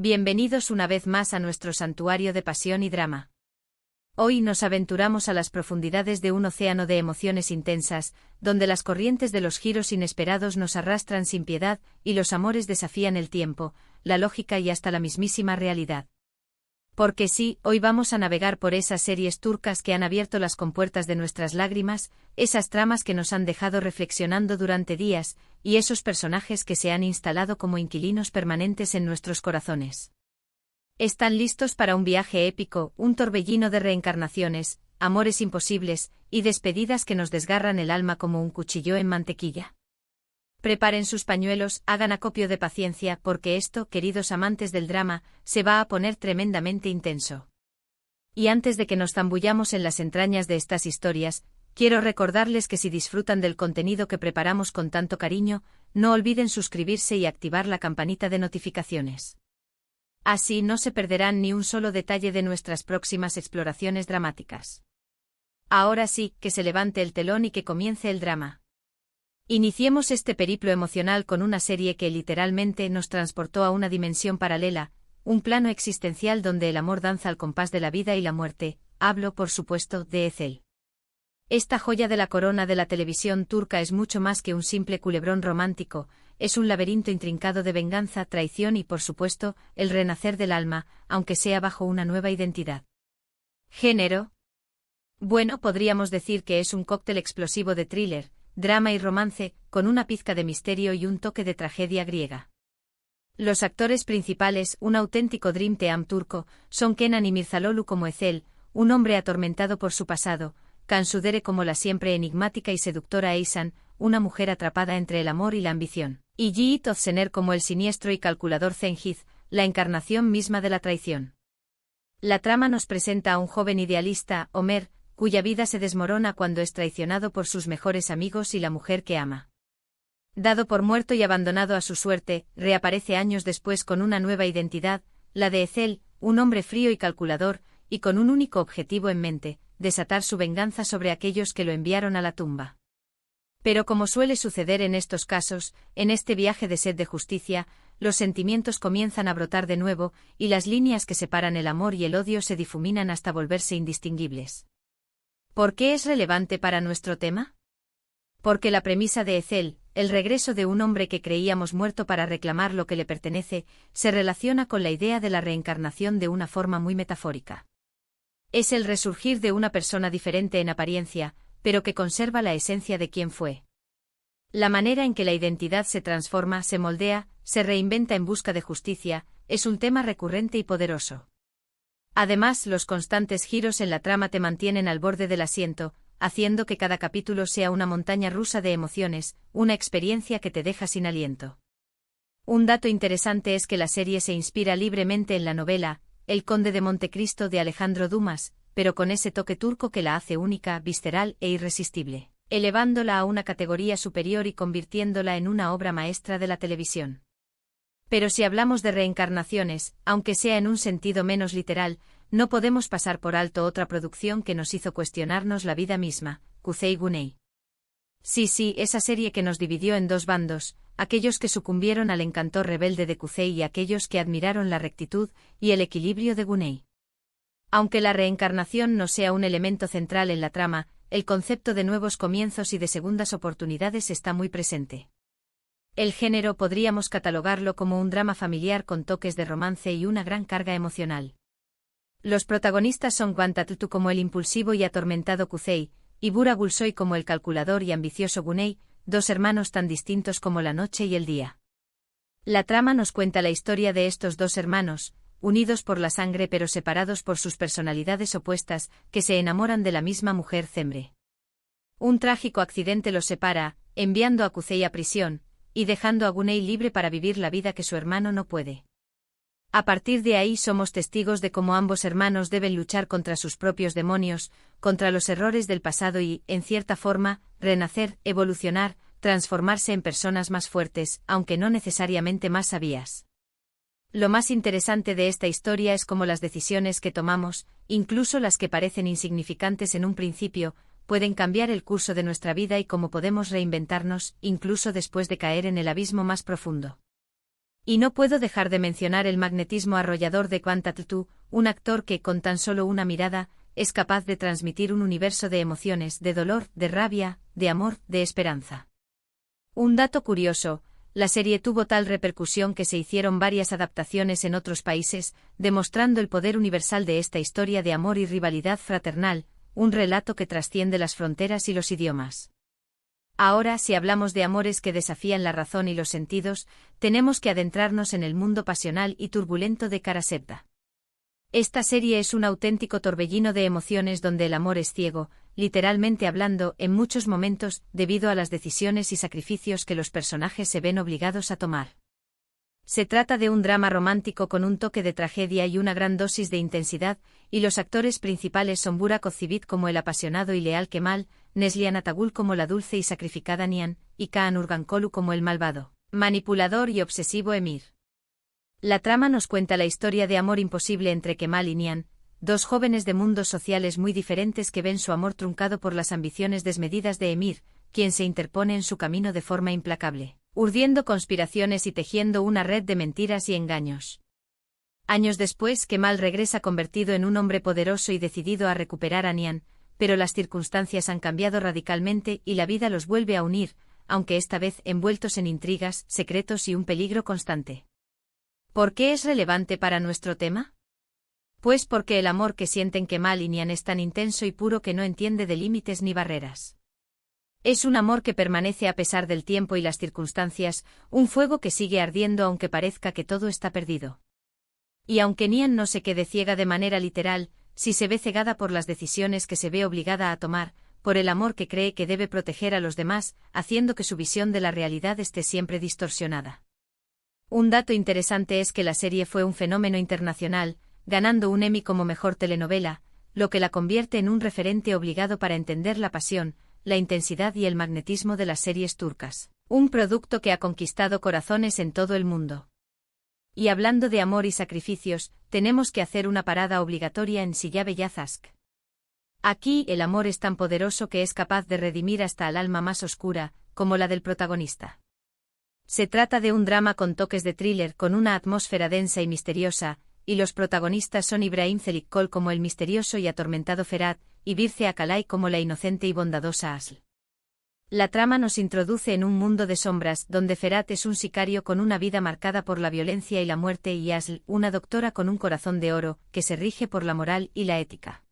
Bienvenidos una vez más a nuestro santuario de pasión y drama. Hoy nos aventuramos a las profundidades de un océano de emociones intensas, donde las corrientes de los giros inesperados nos arrastran sin piedad y los amores desafían el tiempo, la lógica y hasta la mismísima realidad. Porque sí, hoy vamos a navegar por esas series turcas que han abierto las compuertas de nuestras lágrimas, esas tramas que nos han dejado reflexionando durante días, y esos personajes que se han instalado como inquilinos permanentes en nuestros corazones. ¿Están listos para un viaje épico, un torbellino de reencarnaciones, amores imposibles, y despedidas que nos desgarran el alma como un cuchillo en mantequilla? Preparen sus pañuelos, hagan acopio de paciencia, porque esto, queridos amantes del drama, se va a poner tremendamente intenso. Y antes de que nos zambullamos en las entrañas de estas historias, quiero recordarles que si disfrutan del contenido que preparamos con tanto cariño, no olviden suscribirse y activar la campanita de notificaciones. Así no se perderán ni un solo detalle de nuestras próximas exploraciones dramáticas. Ahora sí, que se levante el telón y que comience el drama. Iniciemos este periplo emocional con una serie que literalmente nos transportó a una dimensión paralela, un plano existencial donde el amor danza al compás de la vida y la muerte. Hablo, por supuesto, de Ezel. Esta joya de la corona de la televisión turca es mucho más que un simple culebrón romántico, es un laberinto intrincado de venganza, traición y, por supuesto, el renacer del alma, aunque sea bajo una nueva identidad. ¿Género? Bueno, podríamos decir que es un cóctel explosivo de thriller, drama y romance, con una pizca de misterio y un toque de tragedia griega. Los actores principales, un auténtico Dream Team turco, son Kenan İmirzalıoğlu como Ezel, un hombre atormentado por su pasado, Cansu Dere como la siempre enigmática y seductora Eysan, una mujer atrapada entre el amor y la ambición, y Yiğit Özşener como el siniestro y calculador Cengiz, la encarnación misma de la traición. La trama nos presenta a un joven idealista, Ömer, cuya vida se desmorona cuando es traicionado por sus mejores amigos y la mujer que ama. Dado por muerto y abandonado a su suerte, reaparece años después con una nueva identidad, la de Ezel, un hombre frío y calculador, y con un único objetivo en mente, desatar su venganza sobre aquellos que lo enviaron a la tumba. Pero como suele suceder en estos casos, en este viaje de sed de justicia, los sentimientos comienzan a brotar de nuevo, y las líneas que separan el amor y el odio se difuminan hasta volverse indistinguibles. ¿Por qué es relevante para nuestro tema? Porque la premisa de Ezel, el regreso de un hombre que creíamos muerto para reclamar lo que le pertenece, se relaciona con la idea de la reencarnación de una forma muy metafórica. Es el resurgir de una persona diferente en apariencia, pero que conserva la esencia de quien fue. La manera en que la identidad se transforma, se moldea, se reinventa en busca de justicia, es un tema recurrente y poderoso. Además, los constantes giros en la trama te mantienen al borde del asiento, haciendo que cada capítulo sea una montaña rusa de emociones, una experiencia que te deja sin aliento. Un dato interesante es que la serie se inspira libremente en la novela El Conde de Montecristo de Alejandro Dumas, pero con ese toque turco que la hace única, visceral e irresistible, elevándola a una categoría superior y convirtiéndola en una obra maestra de la televisión. Pero si hablamos de reencarnaciones, aunque sea en un sentido menos literal, no podemos pasar por alto otra producción que nos hizo cuestionarnos la vida misma, Kuzey Güney. Sí, esa serie que nos dividió en dos bandos, aquellos que sucumbieron al encanto rebelde de Kuzey y aquellos que admiraron la rectitud y el equilibrio de Güney. Aunque la reencarnación no sea un elemento central en la trama, el concepto de nuevos comienzos y de segundas oportunidades está muy presente. El género podríamos catalogarlo como un drama familiar con toques de romance y una gran carga emocional. Los protagonistas son Can Tatlıtuğ como el impulsivo y atormentado Kuzey, y Burak Gülsoy como el calculador y ambicioso Güney, dos hermanos tan distintos como la noche y el día. La trama nos cuenta la historia de estos dos hermanos, unidos por la sangre pero separados por sus personalidades opuestas, que se enamoran de la misma mujer Cemre. Un trágico accidente los separa, enviando a Kuzey a prisión, y dejando a Güney libre para vivir la vida que su hermano no puede. A partir de ahí somos testigos de cómo ambos hermanos deben luchar contra sus propios demonios, contra los errores del pasado y, en cierta forma, renacer, evolucionar, transformarse en personas más fuertes, aunque no necesariamente más sabias. Lo más interesante de esta historia es cómo las decisiones que tomamos, incluso las que parecen insignificantes en un principio, pueden cambiar el curso de nuestra vida y cómo podemos reinventarnos, incluso después de caer en el abismo más profundo. Y no puedo dejar de mencionar el magnetismo arrollador de Quant Tu, un actor que, con tan solo una mirada, es capaz de transmitir un universo de emociones, de dolor, de rabia, de amor, de esperanza. Un dato curioso, la serie tuvo tal repercusión que se hicieron varias adaptaciones en otros países, demostrando el poder universal de esta historia de amor y rivalidad fraternal, un relato que trasciende las fronteras y los idiomas. Ahora, si hablamos de amores que desafían la razón y los sentidos, tenemos que adentrarnos en el mundo pasional y turbulento de Karasepta. Esta serie es un auténtico torbellino de emociones donde el amor es ciego, literalmente hablando, en muchos momentos, debido a las decisiones y sacrificios que los personajes se ven obligados a tomar. Se trata de un drama romántico con un toque de tragedia y una gran dosis de intensidad, y los actores principales son Burak Özçivit como el apasionado y leal Kemal, Neslihan Atagul como la dulce y sacrificada Nihan, y Kaan Urgankolu como el malvado, manipulador y obsesivo Emir. La trama nos cuenta la historia de amor imposible entre Kemal y Nihan, dos jóvenes de mundos sociales muy diferentes que ven su amor truncado por las ambiciones desmedidas de Emir, quien se interpone en su camino de forma implacable, urdiendo conspiraciones y tejiendo una red de mentiras y engaños. Años después, Kemal regresa convertido en un hombre poderoso y decidido a recuperar a Nihan, pero las circunstancias han cambiado radicalmente y la vida los vuelve a unir, aunque esta vez envueltos en intrigas, secretos y un peligro constante. ¿Por qué es relevante para nuestro tema? Pues porque el amor que sienten Kemal y Nihan es tan intenso y puro que no entiende de límites ni barreras. Es un amor que permanece a pesar del tiempo y las circunstancias, un fuego que sigue ardiendo aunque parezca que todo está perdido. Y aunque Nihan no se quede ciega de manera literal, sí se ve cegada por las decisiones que se ve obligada a tomar, por el amor que cree que debe proteger a los demás, haciendo que su visión de la realidad esté siempre distorsionada. Un dato interesante es que la serie fue un fenómeno internacional, ganando un Emmy como mejor telenovela, lo que la convierte en un referente obligado para entender la pasión, la intensidad y el magnetismo de las series turcas, un producto que ha conquistado corazones en todo el mundo. Y hablando de amor y sacrificios, tenemos que hacer una parada obligatoria en Silla Beyaz. Aquí el amor es tan poderoso que es capaz de redimir hasta al alma más oscura, como la del protagonista. Se trata de un drama con toques de thriller con una atmósfera densa y misteriosa, y los protagonistas son Ibrahim Çelikkol como el misterioso y atormentado Ferhat, y Birce Akalay como la inocente y bondadosa Asl. La trama nos introduce en un mundo de sombras, donde Ferhat es un sicario con una vida marcada por la violencia y la muerte y Asl, una doctora con un corazón de oro, que se rige por la moral y la ética.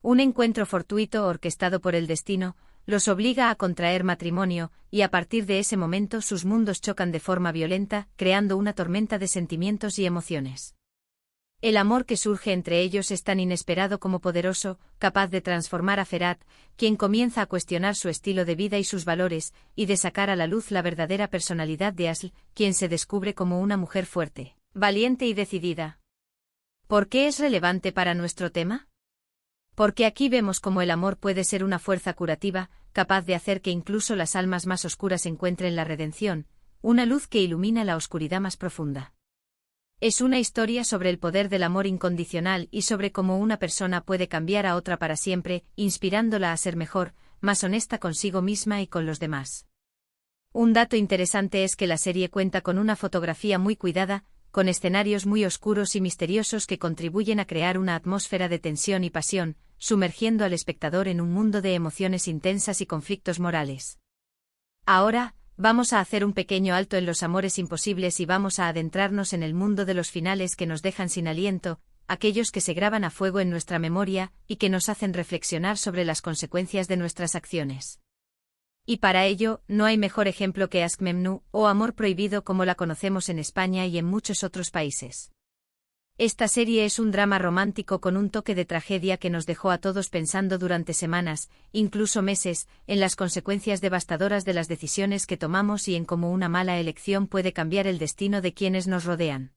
Un encuentro fortuito orquestado por el destino, los obliga a contraer matrimonio, y a partir de ese momento sus mundos chocan de forma violenta, creando una tormenta de sentimientos y emociones. El amor que surge entre ellos es tan inesperado como poderoso, capaz de transformar a Ferhat, quien comienza a cuestionar su estilo de vida y sus valores, y de sacar a la luz la verdadera personalidad de Asl, quien se descubre como una mujer fuerte, valiente y decidida. ¿Por qué es relevante para nuestro tema? Porque aquí vemos cómo el amor puede ser una fuerza curativa, capaz de hacer que incluso las almas más oscuras encuentren la redención, una luz que ilumina la oscuridad más profunda. Es una historia sobre el poder del amor incondicional y sobre cómo una persona puede cambiar a otra para siempre, inspirándola a ser mejor, más honesta consigo misma y con los demás. Un dato interesante es que la serie cuenta con una fotografía muy cuidada, con escenarios muy oscuros y misteriosos que contribuyen a crear una atmósfera de tensión y pasión, sumergiendo al espectador en un mundo de emociones intensas y conflictos morales. Ahora, vamos a hacer un pequeño alto en los amores imposibles y vamos a adentrarnos en el mundo de los finales que nos dejan sin aliento, aquellos que se graban a fuego en nuestra memoria y que nos hacen reflexionar sobre las consecuencias de nuestras acciones. Y para ello, no hay mejor ejemplo que Aşk Memnu, o Amor Prohibido como la conocemos en España y en muchos otros países. Esta serie es un drama romántico con un toque de tragedia que nos dejó a todos pensando durante semanas, incluso meses, en las consecuencias devastadoras de las decisiones que tomamos y en cómo una mala elección puede cambiar el destino de quienes nos rodean.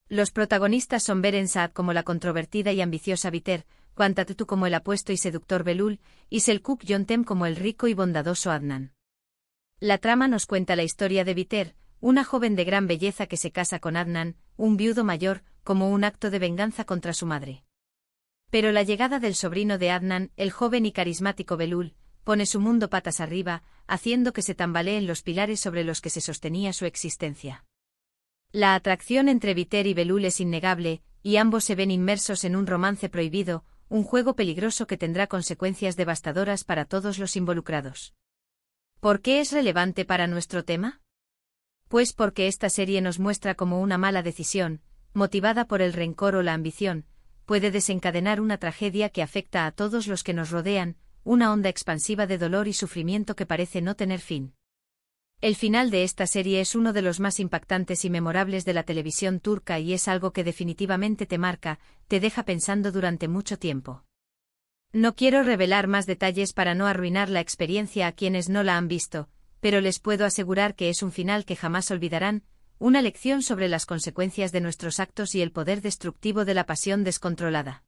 Los protagonistas son Beren Saat como la controvertida y ambiciosa Biter, Quant Tu como el apuesto y seductor Belul, y Selçuk Yöntem como el rico y bondadoso Adnan. La trama nos cuenta la historia de Biter, una joven de gran belleza que se casa con Adnan, un viudo mayor, como un acto de venganza contra su madre. Pero la llegada del sobrino de Adnan, el joven y carismático Belul, pone su mundo patas arriba, haciendo que se tambaleen los pilares sobre los que se sostenía su existencia. La atracción entre Biter y Belul es innegable, y ambos se ven inmersos en un romance prohibido, un juego peligroso que tendrá consecuencias devastadoras para todos los involucrados. ¿Por qué es relevante para nuestro tema? Pues porque esta serie nos muestra cómo una mala decisión, motivada por el rencor o la ambición, puede desencadenar una tragedia que afecta a todos los que nos rodean, una onda expansiva de dolor y sufrimiento que parece no tener fin. El final de esta serie es uno de los más impactantes y memorables de la televisión turca y es algo que definitivamente te marca, te deja pensando durante mucho tiempo. No quiero revelar más detalles para no arruinar la experiencia a quienes no la han visto, pero les puedo asegurar que es un final que jamás olvidarán, una lección sobre las consecuencias de nuestros actos y el poder destructivo de la pasión descontrolada.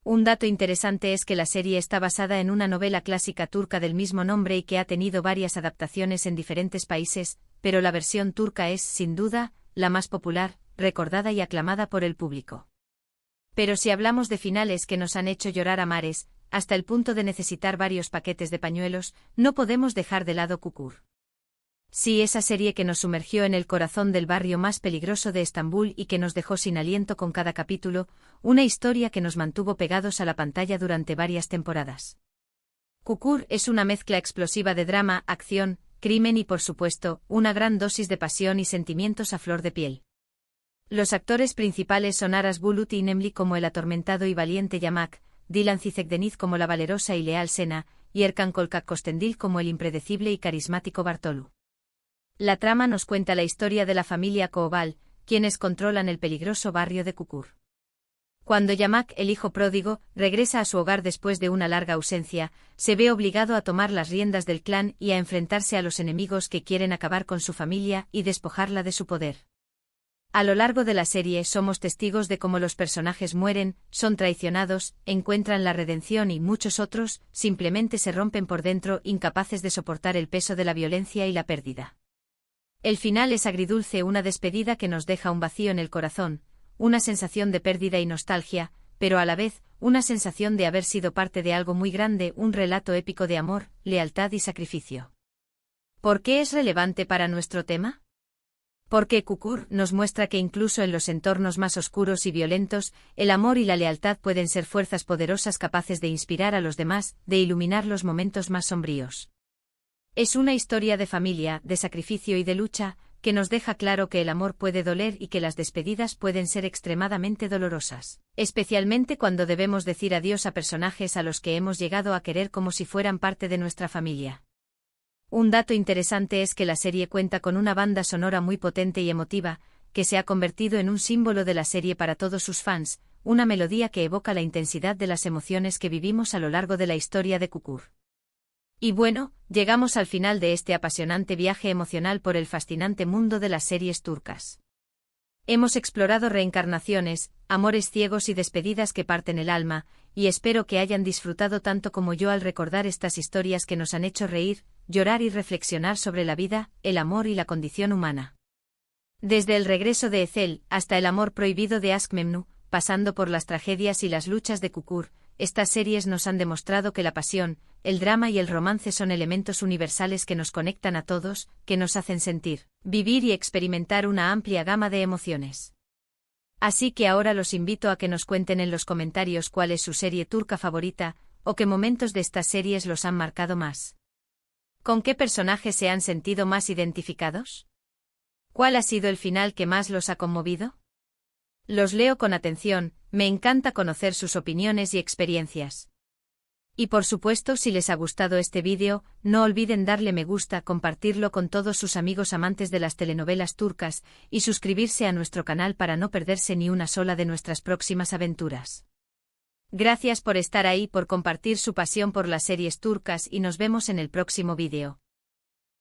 Un dato interesante es que la serie está basada en una novela clásica turca del mismo nombre y que ha tenido varias adaptaciones en diferentes países, pero la versión turca es, sin duda, la más popular, recordada y aclamada por el público. Pero si hablamos de finales que nos han hecho llorar a mares, hasta el punto de necesitar varios paquetes de pañuelos, no podemos dejar de lado Kukur. Sí, esa serie que nos sumergió en el corazón del barrio más peligroso de Estambul y que nos dejó sin aliento con cada capítulo, una historia que nos mantuvo pegados a la pantalla durante varias temporadas. Kukur es una mezcla explosiva de drama, acción, crimen y por supuesto, una gran dosis de pasión y sentimientos a flor de piel. Los actores principales son Aras Bulut y Nemli como el atormentado y valiente Yamak, Dilan Cizekdeniz como la valerosa y leal Sena, y Erkan Kolkak Kostendil como el impredecible y carismático Bartolu. La trama nos cuenta la historia de la familia Koval, quienes controlan el peligroso barrio de Kukur. Cuando Yamak, el hijo pródigo, regresa a su hogar después de una larga ausencia, se ve obligado a tomar las riendas del clan y a enfrentarse a los enemigos que quieren acabar con su familia y despojarla de su poder. A lo largo de la serie somos testigos de cómo los personajes mueren, son traicionados, encuentran la redención y muchos otros simplemente se rompen por dentro incapaces de soportar el peso de la violencia y la pérdida. El final es agridulce, una despedida que nos deja un vacío en el corazón, una sensación de pérdida y nostalgia, pero a la vez, una sensación de haber sido parte de algo muy grande, un relato épico de amor, lealtad y sacrificio. ¿Por qué es relevante para nuestro tema? Porque Kukur nos muestra que incluso en los entornos más oscuros y violentos, el amor y la lealtad pueden ser fuerzas poderosas capaces de inspirar a los demás, de iluminar los momentos más sombríos. Es una historia de familia, de sacrificio y de lucha, que nos deja claro que el amor puede doler y que las despedidas pueden ser extremadamente dolorosas, especialmente cuando debemos decir adiós a personajes a los que hemos llegado a querer como si fueran parte de nuestra familia. Un dato interesante es que la serie cuenta con una banda sonora muy potente y emotiva, que se ha convertido en un símbolo de la serie para todos sus fans, una melodía que evoca la intensidad de las emociones que vivimos a lo largo de la historia de Kukur. Y bueno, llegamos al final de este apasionante viaje emocional por el fascinante mundo de las series turcas. Hemos explorado reencarnaciones, amores ciegos y despedidas que parten el alma, y espero que hayan disfrutado tanto como yo al recordar estas historias que nos han hecho reír, llorar y reflexionar sobre la vida, el amor y la condición humana. Desde el regreso de Ethel hasta el amor prohibido de Aşk Memnu, pasando por las tragedias y las luchas de Kukur, estas series nos han demostrado que la pasión, el drama y el romance son elementos universales que nos conectan a todos, que nos hacen sentir, vivir y experimentar una amplia gama de emociones. Así que ahora los invito a que nos cuenten en los comentarios cuál es su serie turca favorita, o qué momentos de estas series los han marcado más. ¿Con qué personajes se han sentido más identificados? ¿Cuál ha sido el final que más los ha conmovido? Los leo con atención, me encanta conocer sus opiniones y experiencias. Y por supuesto, si les ha gustado este vídeo, no olviden darle me gusta, compartirlo con todos sus amigos amantes de las telenovelas turcas, y suscribirse a nuestro canal para no perderse ni una sola de nuestras próximas aventuras. Gracias por estar ahí, por compartir su pasión por las series turcas y nos vemos en el próximo vídeo.